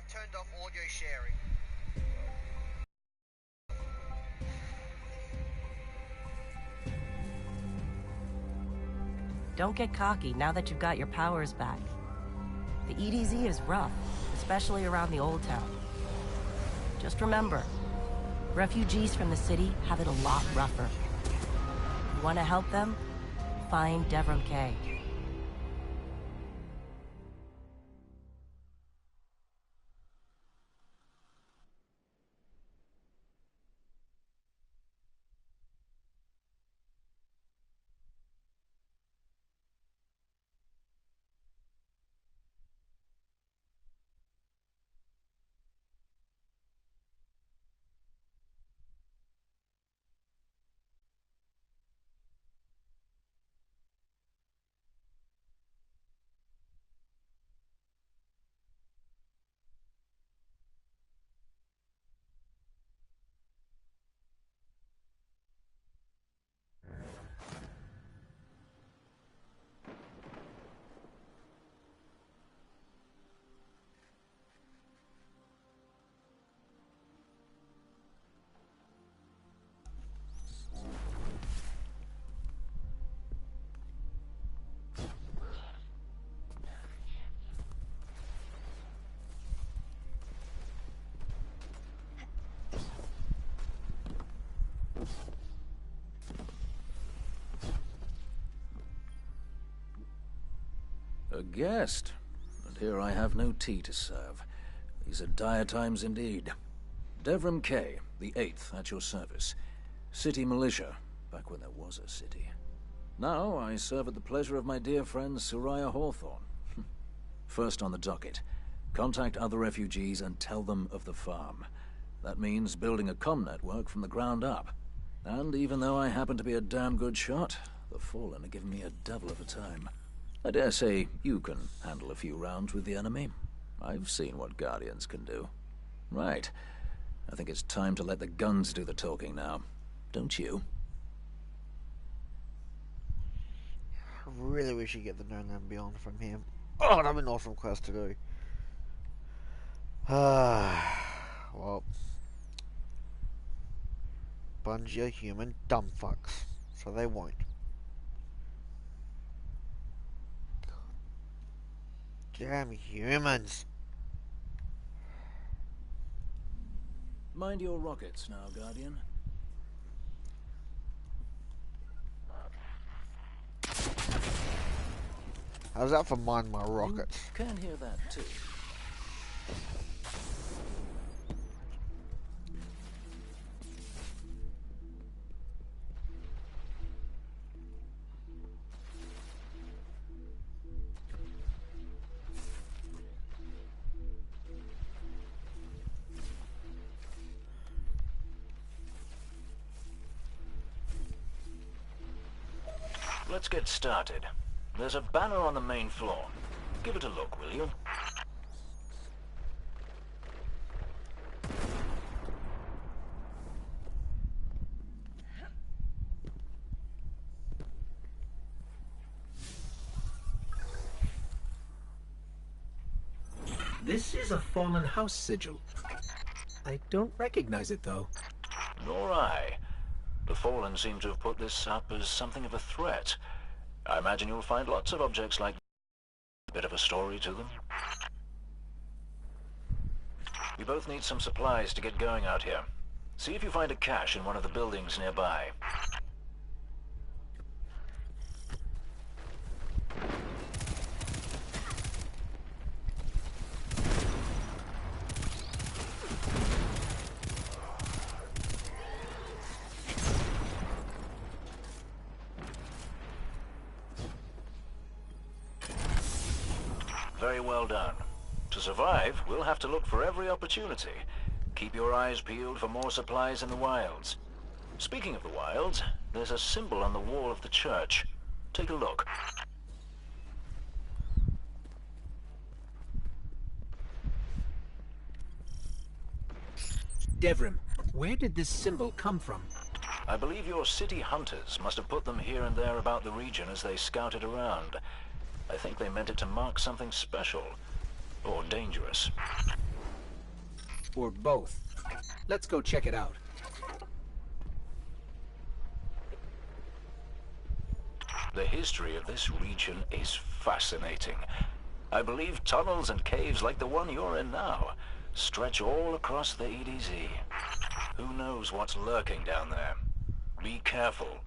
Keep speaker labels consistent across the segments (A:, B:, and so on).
A: I've turned off audio sharing.
B: Don't get cocky now that you've got your powers back. The EDZ is rough, especially around the Old Town. Just remember, refugees from the city have it a lot rougher. You want to help them? Find Devram Kay.
C: A guest, and here I have no tea to serve. These are dire times indeed. Devram Kay, the 8th, at your service. City militia, back when there was a city. Now I serve at the pleasure of my dear friend Soraya Hawthorne. First on the docket, contact other refugees and tell them of the farm. That means building a comm network from the ground up. And even though I happen to be a damn good shot, the Fallen are giving me a devil of a time. I dare say you can handle a few rounds with the enemy. I've seen what Guardians can do. Right. I think it's time to let the guns do the talking now. Don't you?
D: I really wish you get the No Land Beyond from him. Oh, that'd be an awesome quest to do. Well, Bungie are human dumb fucks, so they won't. Damn humans.
C: Mind your rockets now, Guardian.
D: How's that for mind my rockets?
C: You can hear that too. Let's get started. There's a banner on the main floor. Give it a look, will you?
E: This is a fallen house sigil. I don't recognize it, though.
C: Nor I. The Fallen seem to have put this up as something of a threat. I imagine you'll find lots of objects like a bit of a story to them. We both need some supplies to get going out here. See if you find a cache in one of the buildings nearby. Very well done. To survive, we'll have to look for every opportunity. Keep your eyes peeled for more supplies in the wilds. Speaking of the wilds, there's a symbol on the wall of the church. Take a look.
E: Devram, where did this symbol come from?
C: I believe your city hunters must have put them here and there about the region as they scouted around. I think they meant it to mark something special. Or dangerous.
E: Or both. Let's go check it out.
C: The history of this region is fascinating. I believe tunnels and caves like the one you're in now stretch all across the EDZ. Who knows what's lurking down there? Be careful.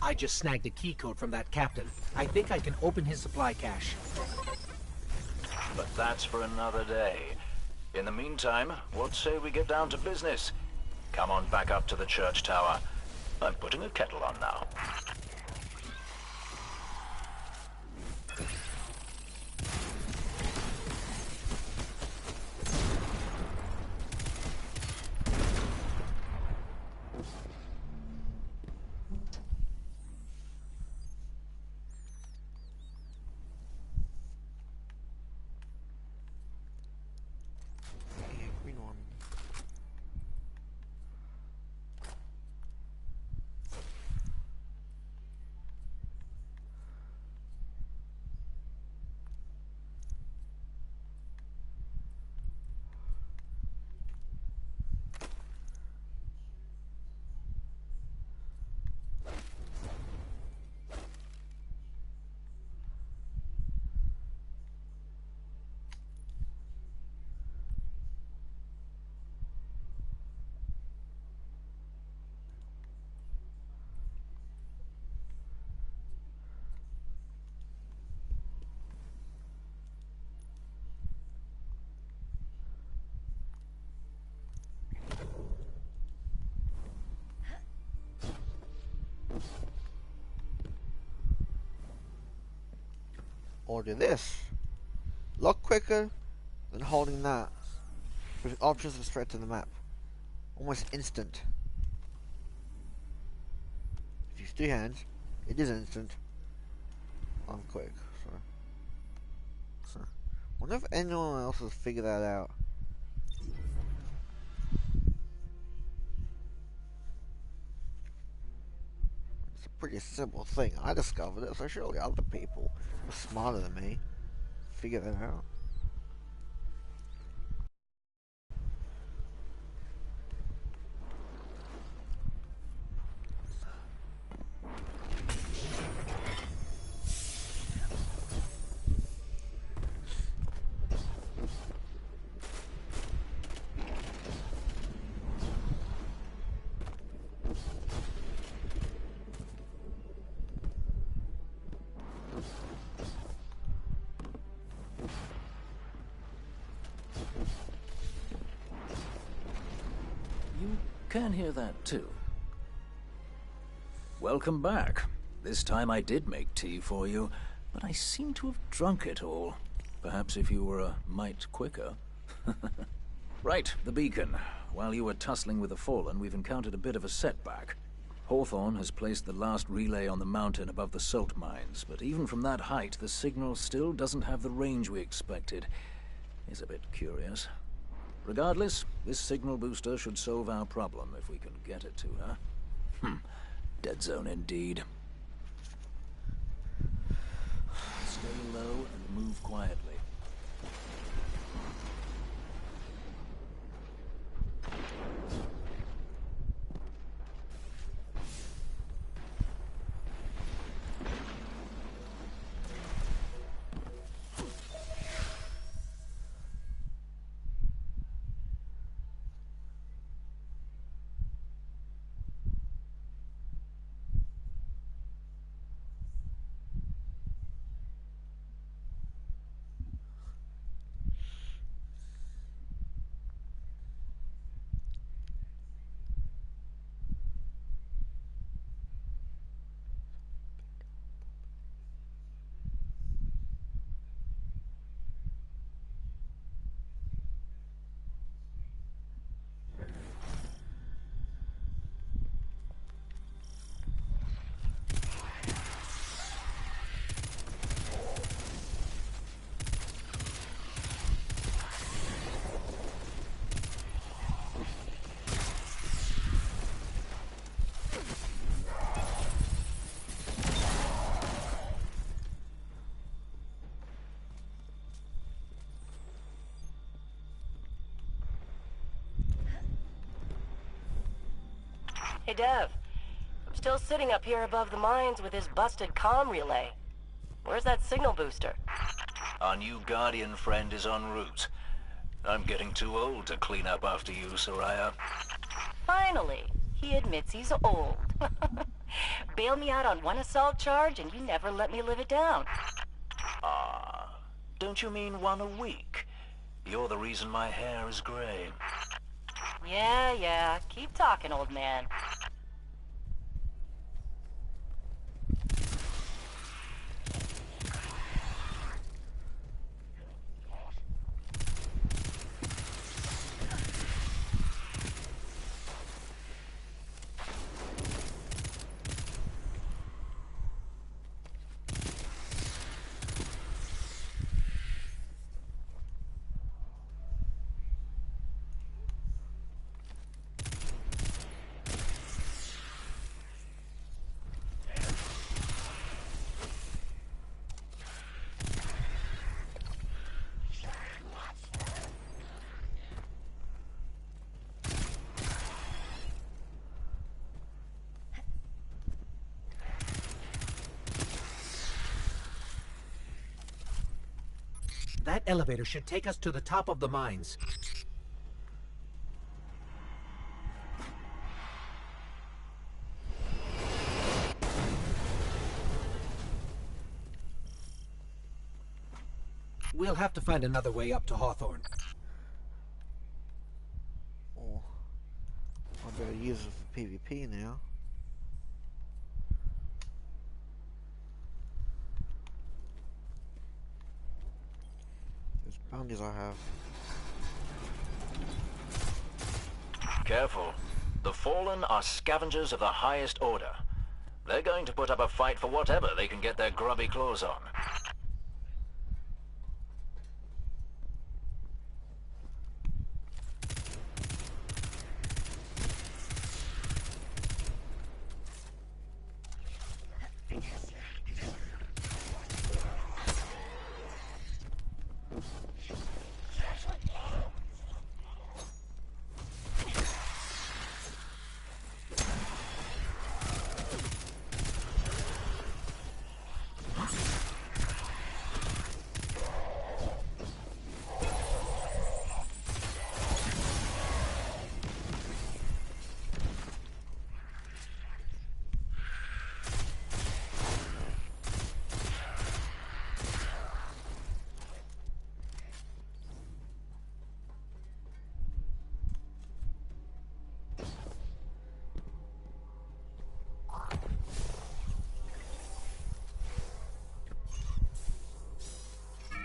E: I just snagged a key code from that captain. I think I can open his supply cache.
C: But that's for another day. In the meantime, what say we get down to business? Come on back up to the church tower. I'm putting a kettle on now.
D: Green one. Or do this. Lock quicker than holding that. Pushing options are straight to the map. Almost instant. If you use two hands, it is instant. I'm quick. So. Wonder if anyone else has figured that out. It's a pretty simple thing. I discovered it, so surely other people are smarter than me figure that out.
C: You can hear that too. Welcome back. This time I did make tea for you, but I seem to have drunk it all. Perhaps if you were a mite quicker. Right, the beacon. While you were tussling with the Fallen, we've encountered a bit of a setback. Hawthorne has placed the last relay on the mountain above the salt mines, but even from that height, the signal still doesn't have the range we expected. It's a bit curious. Regardless, this signal booster should solve our problem if we can get it to her. Dead zone indeed. Stay low and move quietly.
B: Hey, Dev. I'm still sitting up here above the mines with this busted comm relay. Where's that signal booster?
C: Our new Guardian friend is en route. I'm getting too old to clean up after you, Soraya.
B: Finally, he admits he's old. Bail me out on one assault charge and you never let me live it down.
C: Ah, don't you mean one a week? You're the reason my hair is gray.
B: Yeah. Keep talking, old man.
E: That elevator should take us to the top of the mines. We'll have to find another way up to Hawthorne.
D: Oh, I better use it for PvP now. There's bounties I have.
C: Careful. The Fallen are scavengers of the highest order. They're going to put up a fight for whatever they can get their grubby claws on.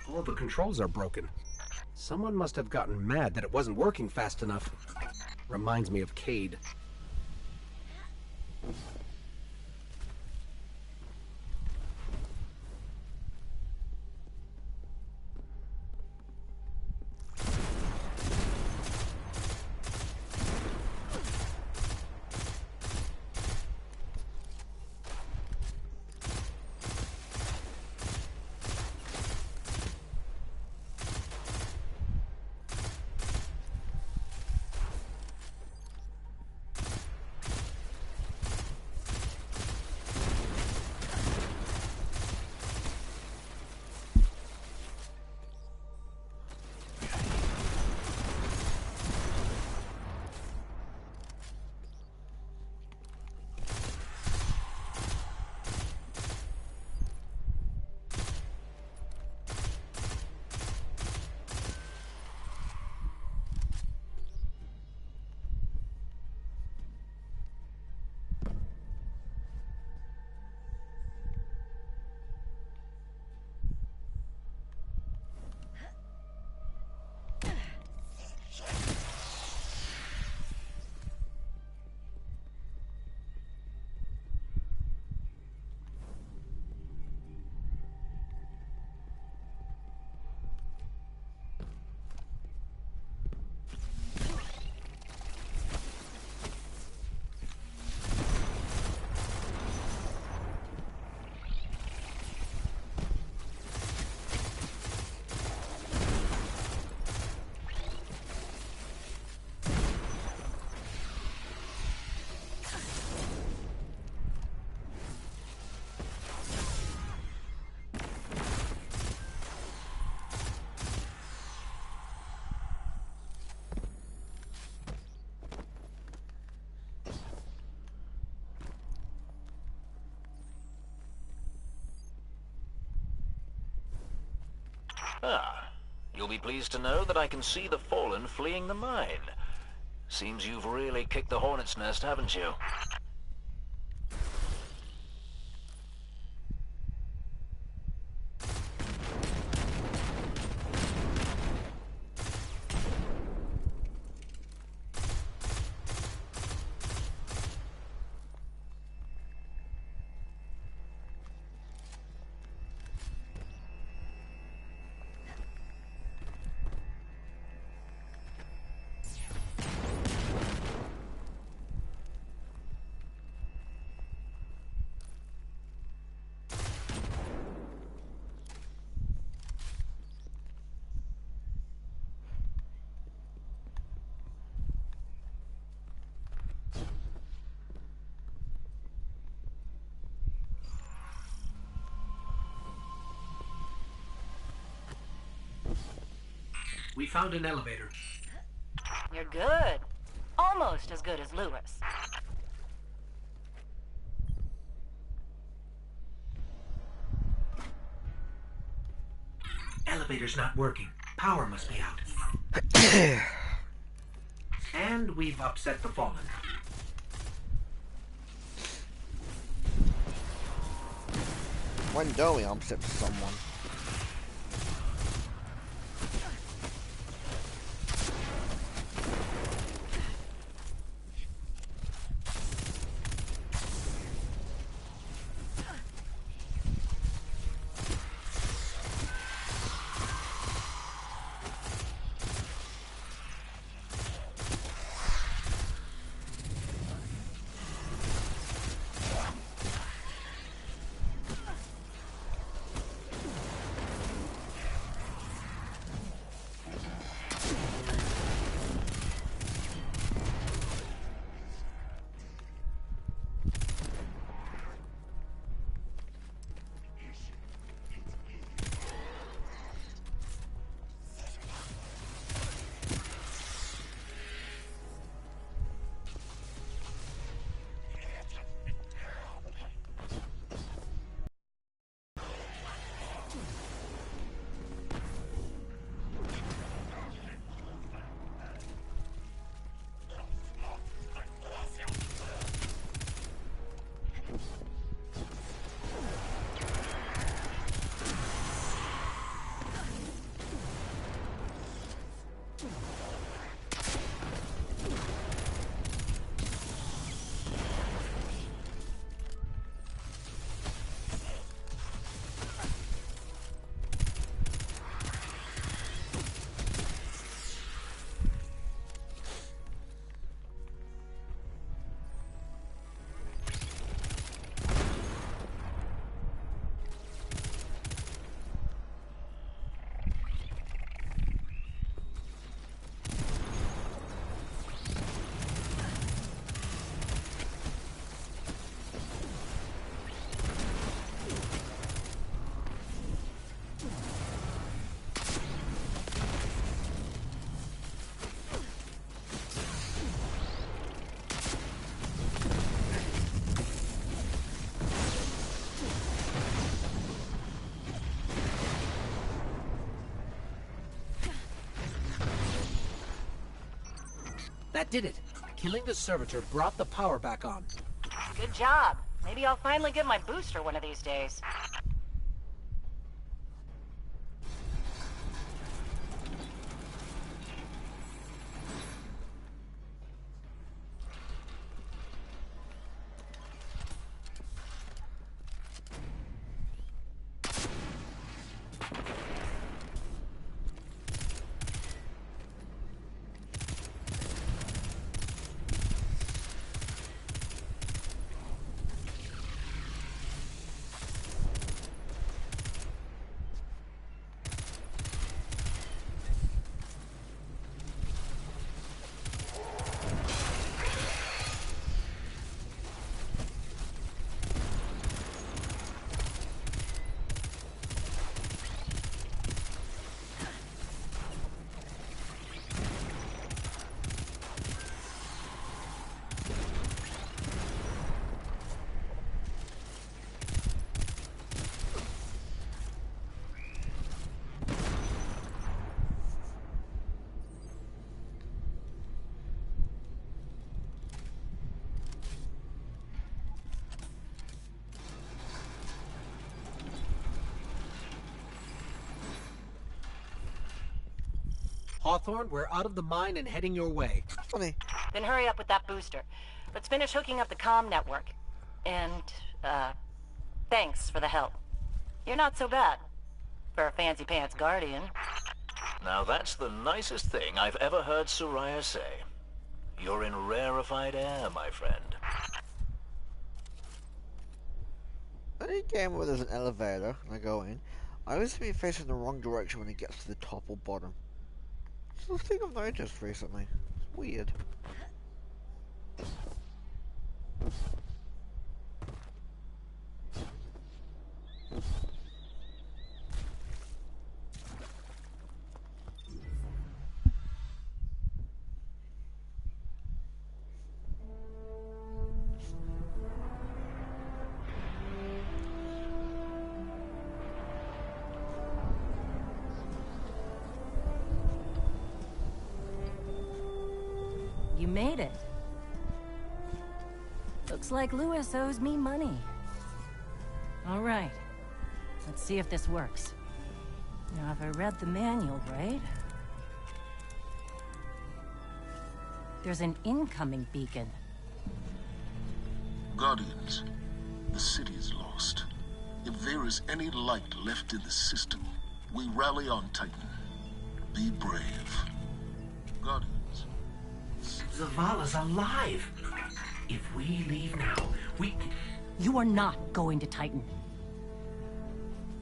E: All the controls are broken. Someone must have gotten mad that it wasn't working fast enough. Reminds me of Cade.
C: Ah, you'll be pleased to know that I can see the Fallen fleeing the mine. Seems you've really kicked the hornet's nest, haven't you?
E: We found an elevator.
B: You're good. Almost as good as Lewis.
E: Elevator's not working. Power must be out. And we've upset the Fallen.
D: When do we upset someone?
E: That did it. Killing the servitor brought the power back on.
B: Good job. Maybe I'll finally get my booster one of these days.
E: Hawthorne, we're out of the mine and heading your way.
D: Funny.
B: Then hurry up with that booster. Let's finish hooking up the comm network. And, thanks for the help. You're not so bad. For a fancy pants guardian.
C: Now that's the nicest thing I've ever heard Soraya say. You're in rarefied air, my friend.
D: Any game where there's an elevator and I go in, I always seem to be facing the wrong direction when it gets to the top or bottom. It's a thing I've noticed recently. It's weird.
B: You made it. Looks like Lewis owes me money. All right. Let's see if this works. Now, if I read the manual right... There's an incoming beacon.
A: Guardians, the city is lost. If there is any light left in the system, we rally on Titan. Be brave. Guardians.
F: Zavala's alive. If we leave now, we...
B: You are not going to Titan.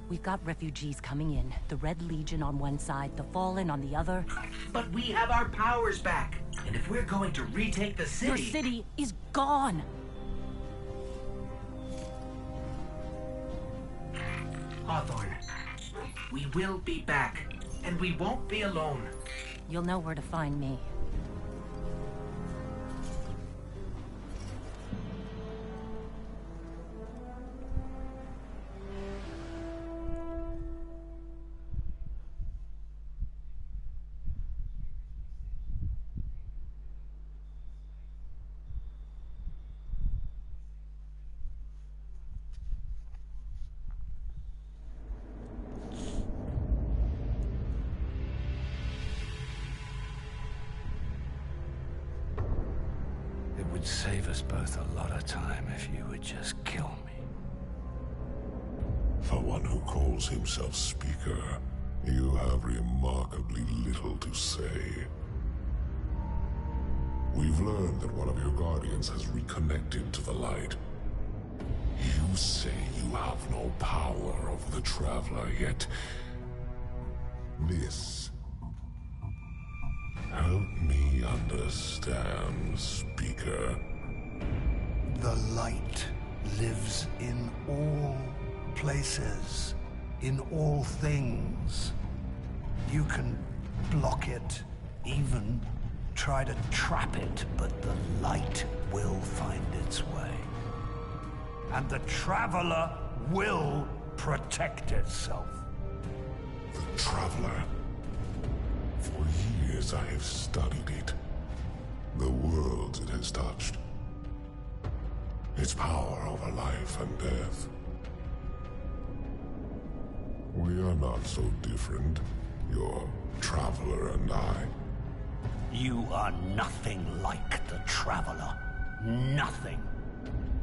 B: We've got refugees coming in. The Red Legion on one side, the Fallen on the other.
F: But we have our powers back. And if we're going to retake the city...
B: Your city is gone.
F: Hawthorne, we will be back. And we won't be alone.
B: You'll know where to find me.
G: It would save us both a lot of time if you would just kill me.
H: For one who calls himself Speaker, you have remarkably little to say. We've learned that one of your Guardians has reconnected to the light. You say you have no power over the Traveler, yet... This... Help me understand, Speaker.
G: The light lives in all places, in all things. You can block it, even try to trap it, but the light will find its way. And the Traveler will protect itself.
H: The Traveler. For years I have studied it. The worlds it has touched. Its power over life and death. We are not so different, your Traveler and I.
G: You are nothing like the Traveler. Nothing.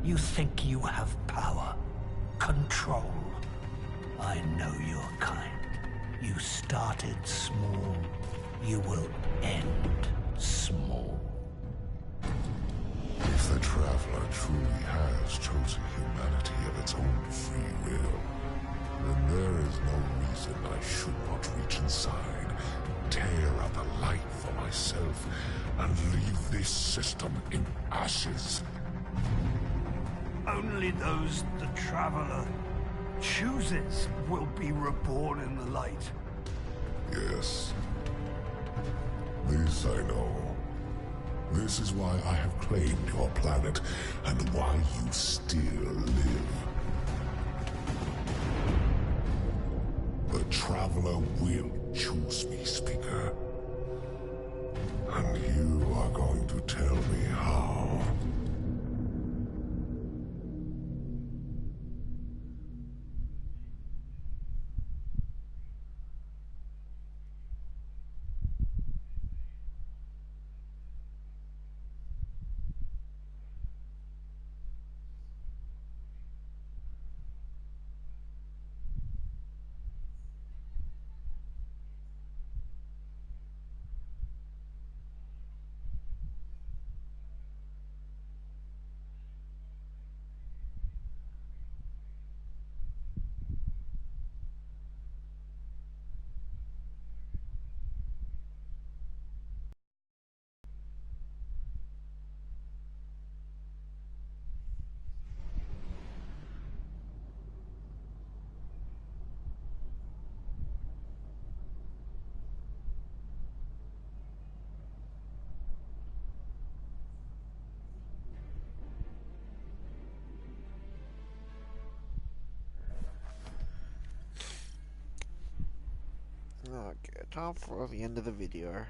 G: You think you have power, control. I know your kind. You started small. You will end small.
H: If the Traveler truly has chosen humanity of its own free will, then there is no reason I should not reach inside, tear out the light for myself, and leave this system in ashes.
G: Only those the Traveler chooses will be reborn in the light.
H: Yes. This I know. This is why I have claimed your planet, and why you still live. The Traveler will choose me, Speaker. And you are going to tell me how.
D: Okay, time for the end of the video.